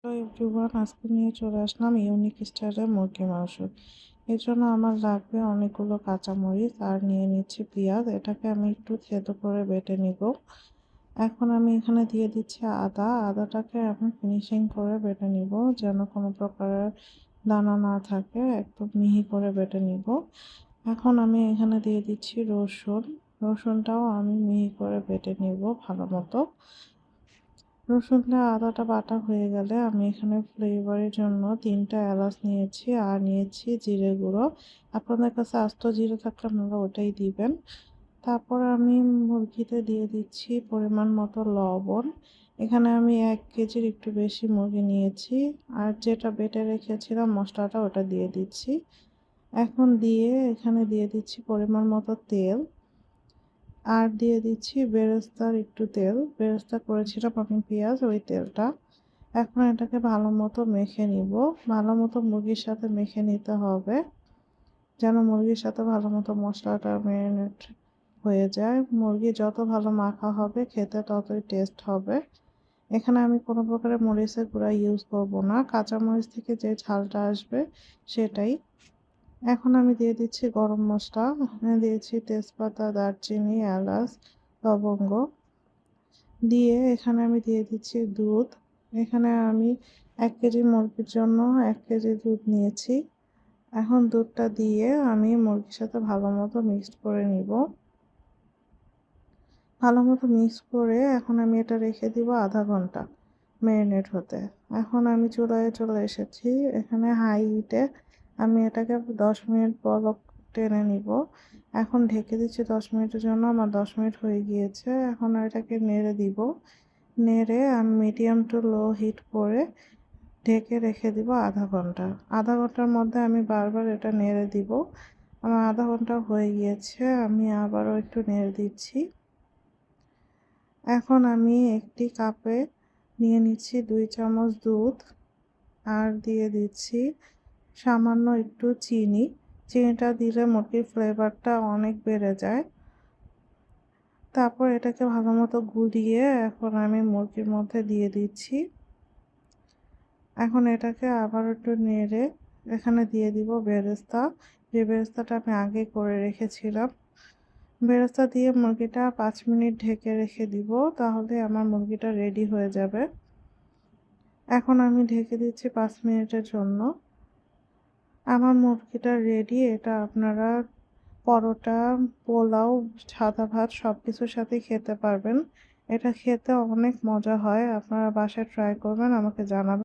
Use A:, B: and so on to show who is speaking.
A: Hello everyone, আজকে নিয়ে চলে আসলাম ইউনিক স্টাইলের মুরগি মাংস। এর জন্য আমার লাগবে অনেকগুলো কাঁচামরিচ আর নিয়ে নিচ্ছি পেঁয়াজ। এটাকে আমি একটু থেতো করে বেটে নিব। এখন আমি এখানে দিয়ে দিচ্ছি আদাটাকে আমি ফিনিশিং করে বেটে নিব, যেন কোনো প্রকারের দানা না থাকে, একদম মিহি করে বেটে নিব। এখন আমি এখানে দিয়ে দিচ্ছি রসুনটাও আমি মিহি করে বেটে নিব ভালো মতো। রসুনটা আদাটা বাটা হয়ে গেলে আমি এখানে ফ্লেভারের জন্য 3টা এলাচ নিয়েছি আর নিয়েছি জিরে গুঁড়ো। আপনাদের কাছে আস্ত জিরে থাকলে আপনারা ওটাই দিবেন। তারপর আমি মুরগিতে দিয়ে দিচ্ছি পরিমাণ মতো লবণ। এখানে আমি 1 কেজির একটু বেশি মুরগি নিয়েছি আর যেটা বেটে রেখেছিলাম মশলাটা ওটা দিয়ে দিচ্ছি। এখন এখানে দিয়ে দিচ্ছি পরিমাণ মতো তেল আর দিয়ে দিচ্ছি বেরেস্তার একটু তেল। বেরেস্তা করেছিলাম আমি পেঁয়াজ, ওই তেলটা। এখন এটাকে ভালো মতো মেখে নিব। ভালো মতো মুরগির সাথে মেখে নিতে হবে, যেন মুরগির সাথে ভালো মতো মশলাটা ম্যারিনেট হয়ে যায়। মুরগি যত ভালো মাখা হবে খেতে ততই টেস্ট হবে। এখানে আমি কোনো প্রকারের মরিচের গুঁড়া ইউজ করব না, কাঁচা মরিচ থেকে যে ঝালটা আসবে সেটাই। এখন আমি দিয়ে দিচ্ছি গরম মশলা। এখানে দিয়েছি তেজপাতা, দারচিনি, এলাচ, লবঙ্গ। এখানে আমি দিয়ে দিচ্ছি দুধ। এখানে আমি 1 কেজি মুরগির জন্য 1 কেজি দুধ নিয়েছি। এখন দুধটা দিয়ে আমি মুরগির সাথে ভালো মতো মিক্সড করে নিব। ভালো মতো মিক্স করে এখন আমি এটা রেখে দিব আধা ঘন্টা ম্যারিনেট হতে। এখন আমি চুলায় চলে এসেছি। এখানে হাই হিটে আমি এটাকে 10 মিনিট বলক টেনে নিব। এখন ঢেকে দিচ্ছি 10 মিনিটের জন্য। আমার 10 মিনিট হয়ে গিয়েছে। এখন এটাকে নেড়ে দিব। নেড়ে আমি মিডিয়াম টু লো হিট করে ঢেকে রেখে দিব আধা ঘন্টা। আধা ঘন্টার মধ্যে আমি বারবার এটা নেড়ে দিব। আমার আধা ঘন্টা হয়ে গিয়েছে, আমি আবারও একটু নেড়ে দিচ্ছি। এখন আমি একটি কাপে নিয়ে নিচ্ছি 2 চামচ দুধ আর দিয়ে দিচ্ছি সামান্য একটু চিনি। চিনিটা দিলে মুরগির ফ্লেভারটা অনেক বেড়ে যায়। তারপর এটাকে ভালো মতো গুলিয়ে এখন আমি মুরগির মধ্যে দিয়ে দিচ্ছি। এখন এটাকে আবার একটু নেড়ে এখানে দিয়ে দিব বেরেস্তা। যে বেরেস্তাটা আমি আগে করে রেখেছিলাম। বেরেস্তা দিয়ে মুরগিটা 5 মিনিট ঢেকে রেখে দিব, তাহলে আমার মুরগিটা রেডি হয়ে যাবে। এখন আমি ঢেকে দিচ্ছি 5 মিনিটের জন্য। আমার মুরগিটা রেডি। এটা আপনারা পরোটা, পোলাও, সাদা ভাত সব কিছুর সাথেই খেতে পারবেন। এটা খেতে অনেক মজা হয়। আপনারা বাসায় ট্রাই করবেন, আমাকে জানাবেন।